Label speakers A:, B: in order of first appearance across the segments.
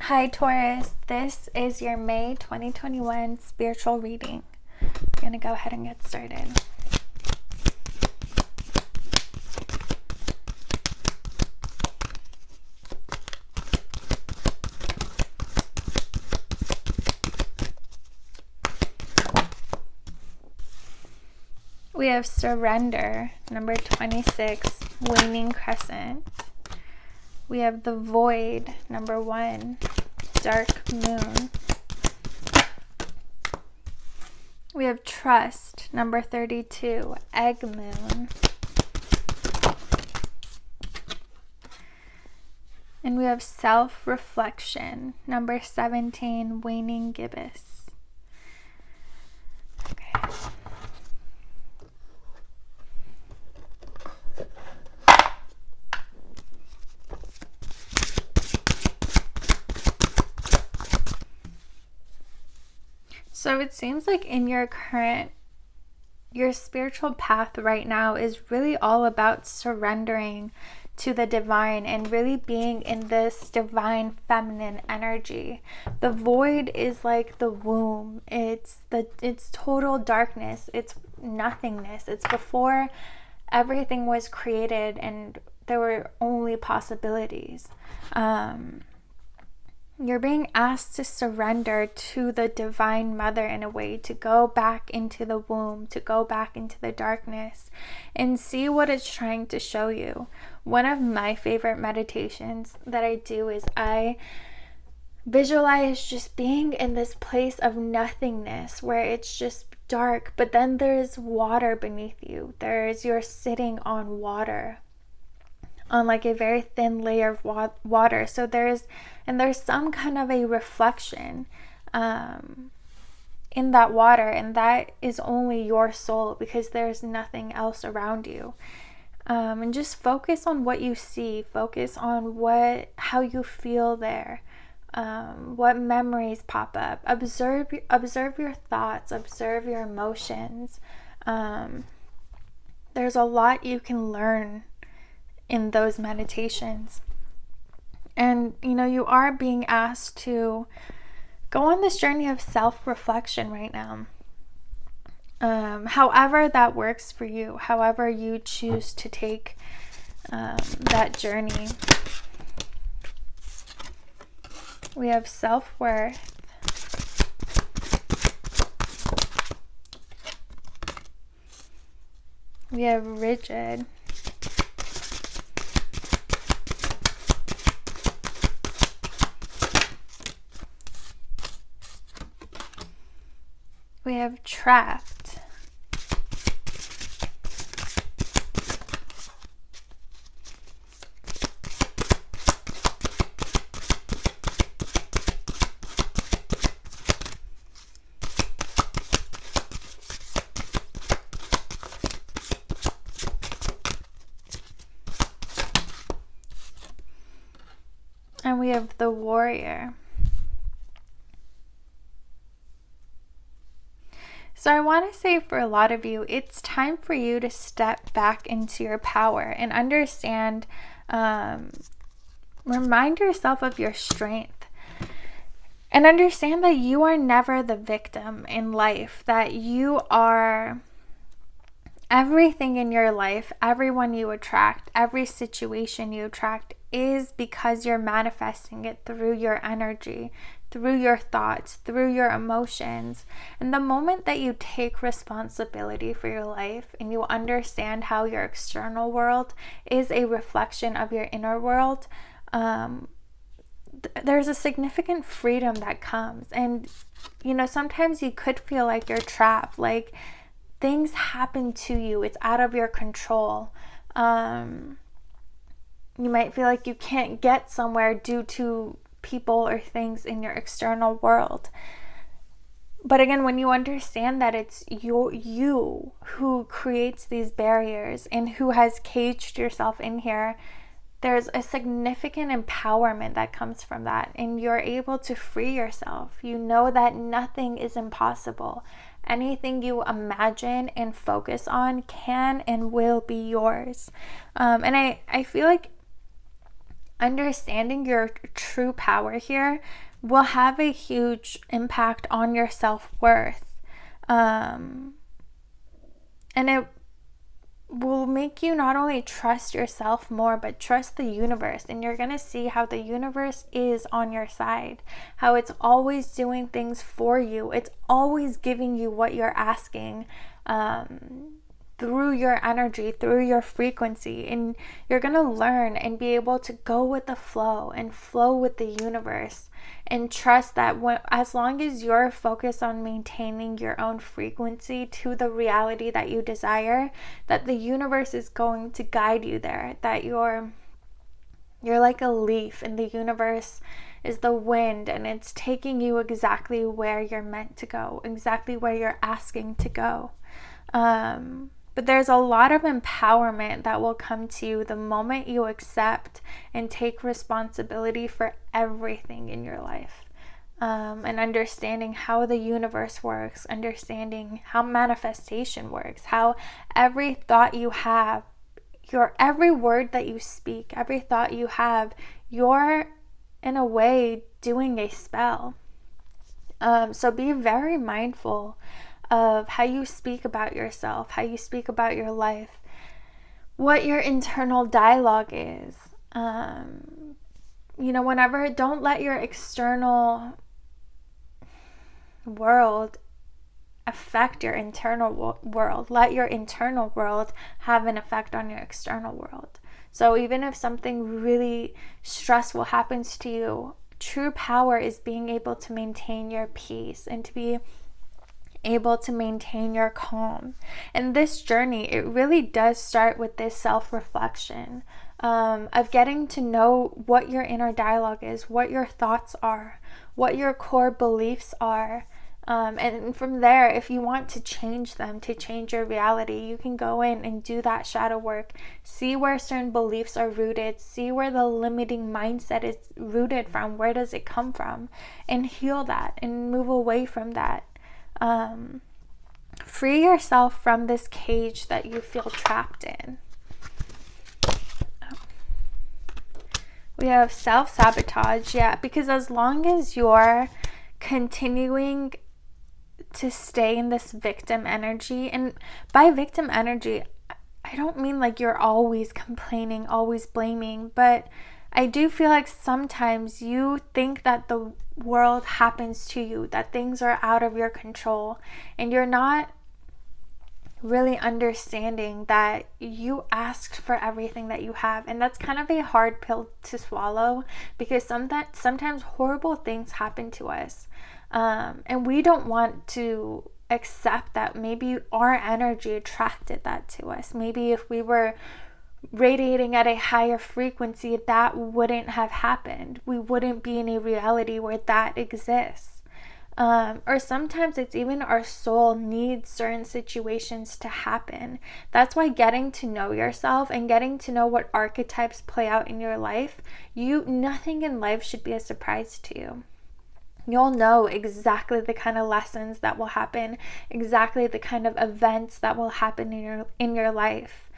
A: Hi Taurus, this is your May 2021 spiritual reading. I'm going to go ahead and get started. We have Surrender, number 26, Waning Crescent. We have The Void, number 1, Dark Moon. We have Trust, number 32, Egg Moon. And we have Self-Reflection, number 17, Waning Gibbous. Okay. So it seems like in your spiritual path right now is really all about surrendering to the divine and really being in this divine feminine energy. The void is like the womb. It's total darkness. It's nothingness. It's before everything was created and there were only possibilities. You're being asked to surrender to the Divine Mother in a way, to go back into the womb, to go back into the darkness and see what it's trying to show you. One of my favorite meditations that I do is I visualize just being in this place of nothingness where it's just dark, but then there's water beneath you. You're sitting on water, on like a very thin layer of water. So there's some kind of a reflection in that water, and that is only your soul because there's nothing else around you. And just focus on what you see. Focus on how you feel there. What memories pop up. Observe your thoughts. Observe your emotions. There's a lot you can learn in those meditations. And you are being asked to go on this journey of self-reflection right now. However that works for you, however you choose to take that journey. We have SelfWorth. We have Rigid. We have Trapped. And we have the Warrior. So I want to say for a lot of you, it's time for you to step back into your power and understand, remind yourself of your strength and understand that you are never the victim in life, that you are everything in your life. Everyone you attract, every situation you attract is because you're manifesting it through your energy, through your thoughts, through your emotions. And the moment that you take responsibility for your life and you understand how your external world is a reflection of your inner world, there's a significant freedom that comes. And sometimes you could feel like you're trapped, like things happen to you, it's out of your control. You might feel like you can't get somewhere due to people or things in your external world. But again, when you understand that it's you who creates these barriers and who has caged yourself in here, there's a significant empowerment that comes from that, and you're able to free yourself. You know that nothing is impossible. Anything you imagine and focus on can and will be yours. And I feel like understanding your true power here will have a huge impact on your self-worth. And it will make you not only trust yourself more, but trust the universe. And you're going to see how the universe is on your side, how it's always doing things for you. It's always giving you what you're asking, through your energy, through your frequency. And you're going to learn and be able to go with the flow and flow with the universe, and trust that as long as you're focused on maintaining your own frequency to the reality that you desire, that the universe is going to guide you there, that you're like a leaf and the universe is the wind, and it's taking you exactly where you're meant to go, exactly where you're asking to go. But there's a lot of empowerment that will come to you the moment you accept and take responsibility for everything in your life. And understanding how the universe works, understanding how manifestation works, how every thought you have, every word that you speak, every thought you have, you're in a way doing a spell. So be very mindful of how you speak about yourself, how you speak about your life, what your internal dialogue is. Whenever, don't let your external world affect your internal world. Let your internal world have an effect on your external world. So even if something really stressful happens to you, true power is being able to maintain your peace and to be able to maintain your calm. And this journey, it really does start with this self-reflection, of getting to know what your inner dialogue is, what your thoughts are, what your core beliefs are. And from there, if you want to change them, to change your reality, you can go in and do that shadow work, see where certain beliefs are rooted, see where the limiting mindset is rooted from, where does it come from, and heal that and move away from that. Free yourself from this cage that you feel trapped in. We have self-sabotage, because as long as you're continuing to stay in this victim energy, and by victim energy, I don't mean like you're always complaining, always blaming, but I do feel like sometimes you think that the world happens to you, that things are out of your control, and you're not really understanding that you asked for everything that you have. And that's kind of a hard pill to swallow, because sometimes horrible things happen to us, and we don't want to accept that maybe our energy attracted that to us. Maybe if we were radiating at a higher frequency, that wouldn't have happened. We wouldn't be in a reality where that exists. Or sometimes it's even our soul needs certain situations to happen. That's why getting to know yourself and getting to know what archetypes play out in your life, nothing in life should be a surprise to you. You'll know exactly the kind of lessons that will happen, exactly the kind of events that will happen in your life.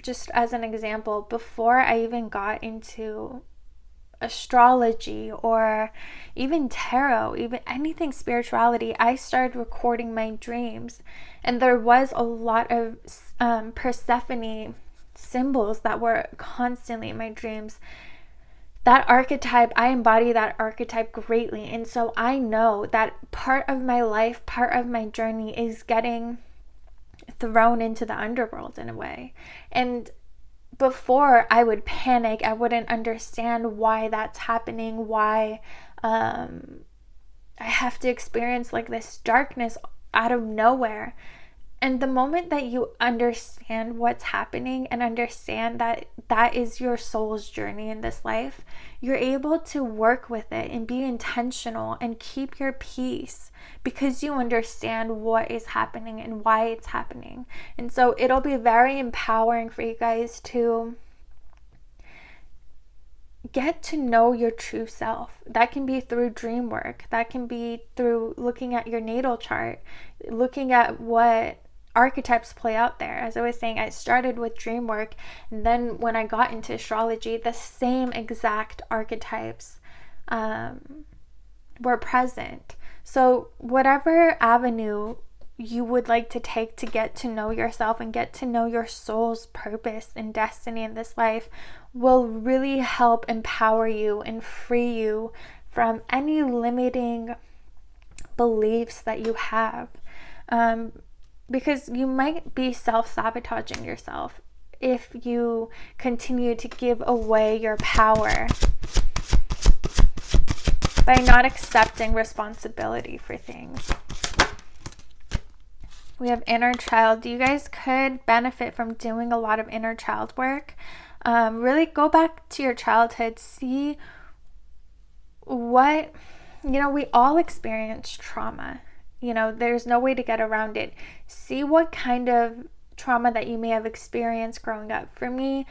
A: Just as an example, before I even got into astrology or even tarot, even anything spirituality, I started recording my dreams, and there was a lot of Persephone symbols that were constantly in my dreams. That archetype, I embody that archetype greatly, and so I know that part of my life, part of my journey is getting thrown into the underworld in a way. And before, I would panic. I wouldn't understand why that's happening, why I have to experience like this darkness out of nowhere. And the moment that you understand what's happening and understand that that is your soul's journey in this life, you're able to work with it and be intentional and keep your peace, because you understand what is happening and why it's happening. And so it'll be very empowering for you guys to get to know your true self. That can be through dream work. That can be through looking at your natal chart, looking at what archetypes play out there. As I was saying, I started with dream work, and then when I got into astrology, the same exact archetypes were present. So whatever avenue you would like to take to get to know yourself and get to know your soul's purpose and destiny in this life will really help empower you and free you from any limiting beliefs that you have. Because you might be self-sabotaging yourself if you continue to give away your power by not accepting responsibility for things. We have inner child. You guys could benefit from doing a lot of inner child work. Really go back to your childhood. See what, we all experience trauma. There's no way to get around it. See what kind of trauma that you may have experienced growing up. For me,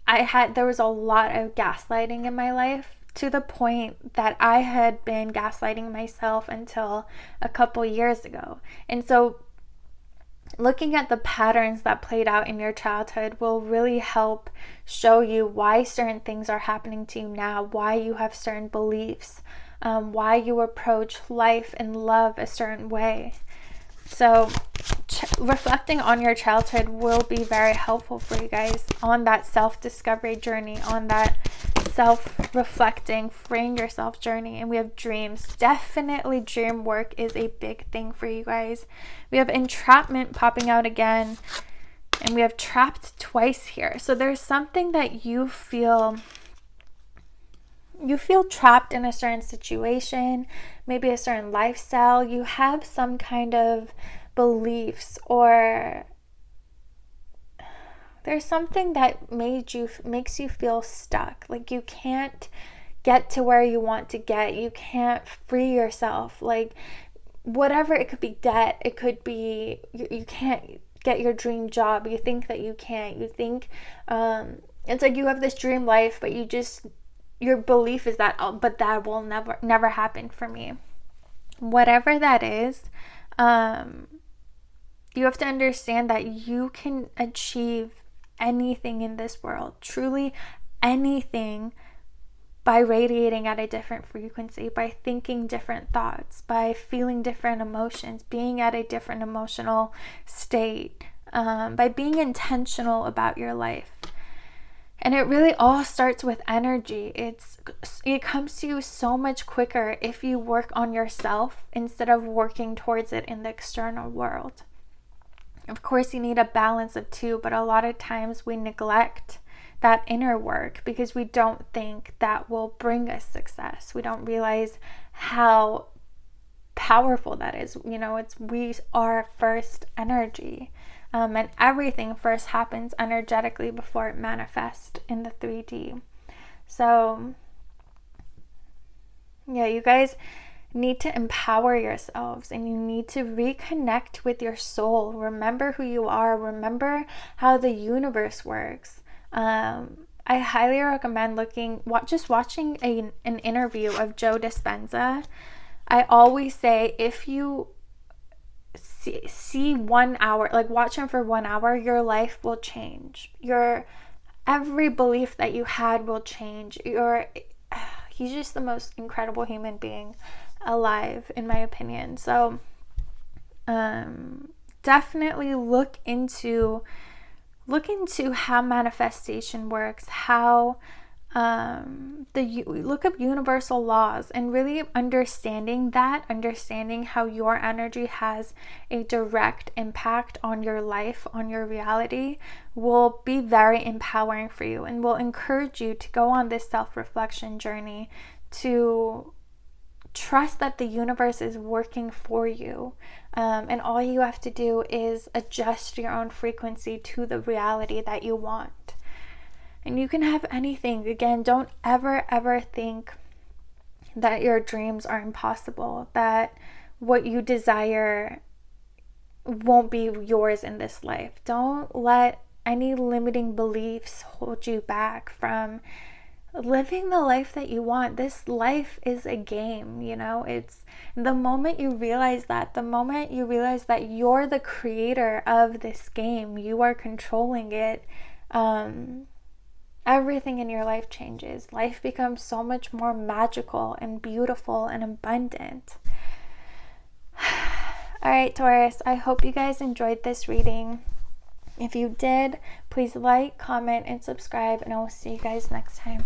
A: there was a lot of gaslighting in my life, to the point that I had been gaslighting myself until a couple years ago. And so looking at the patterns that played out in your childhood will really help show you why certain things are happening to you now, why you have certain beliefs, why you approach life and love a certain way. So reflecting on your childhood will be very helpful for you guys on that self-discovery journey, on that self-reflecting, freeing yourself journey. And we have dreams. Definitely dream work is a big thing for you guys. We have entrapment popping out again, and we have trapped twice here. So there's something that you feel trapped in a certain situation, maybe a certain lifestyle. You have some kind of beliefs, or there's something that makes you feel stuck. Like you can't get to where you want to get. You can't free yourself. Like whatever, it could be debt. It could be you can't get your dream job. You think that you can't. You think it's like you have this dream life, but your belief is that, but that will never happen for me. Whatever that is, you have to understand that you can achieve anything in this world, truly anything, by radiating at a different frequency, by thinking different thoughts, by feeling different emotions, being at a different emotional state, by being intentional about your life. And it really all starts with energy. It comes to you so much quicker if you work on yourself instead of working towards it in the external world. Of course, you need a balance of two, but a lot of times we neglect that inner work because we don't think that will bring us success. We don't realize how powerful that is. We are first energy. And everything first happens energetically before it manifests in the 3D. So, yeah, you guys need to empower yourselves, and you need to reconnect with your soul. Remember who you are. Remember how the universe works. I highly recommend watching an interview of Joe Dispenza. I always say, if you see 1 hour, like watch him for 1 hour, your life will change. Every belief that you had will change. He's just the most incredible human being alive, in my opinion. So definitely look into how manifestation works, how look up universal laws, and really understanding how your energy has a direct impact on your life, on your reality, will be very empowering for you, and will encourage you to go on this self-reflection journey, to trust that the universe is working for you, and all you have to do is adjust your own frequency to the reality that you want. And you can have anything. Again, don't ever think that your dreams are impossible, that what you desire won't be yours in this life. Don't let any limiting beliefs hold you back from living the life that you want. This life is a game, you know. It's the moment you realize that, the moment you realize that you're the creator of this game, you are controlling it, everything in your life changes. Life becomes so much more magical and beautiful and abundant. All right, Taurus, I hope you guys enjoyed this reading. If you did, please like, comment, and subscribe, and I will see you guys next time.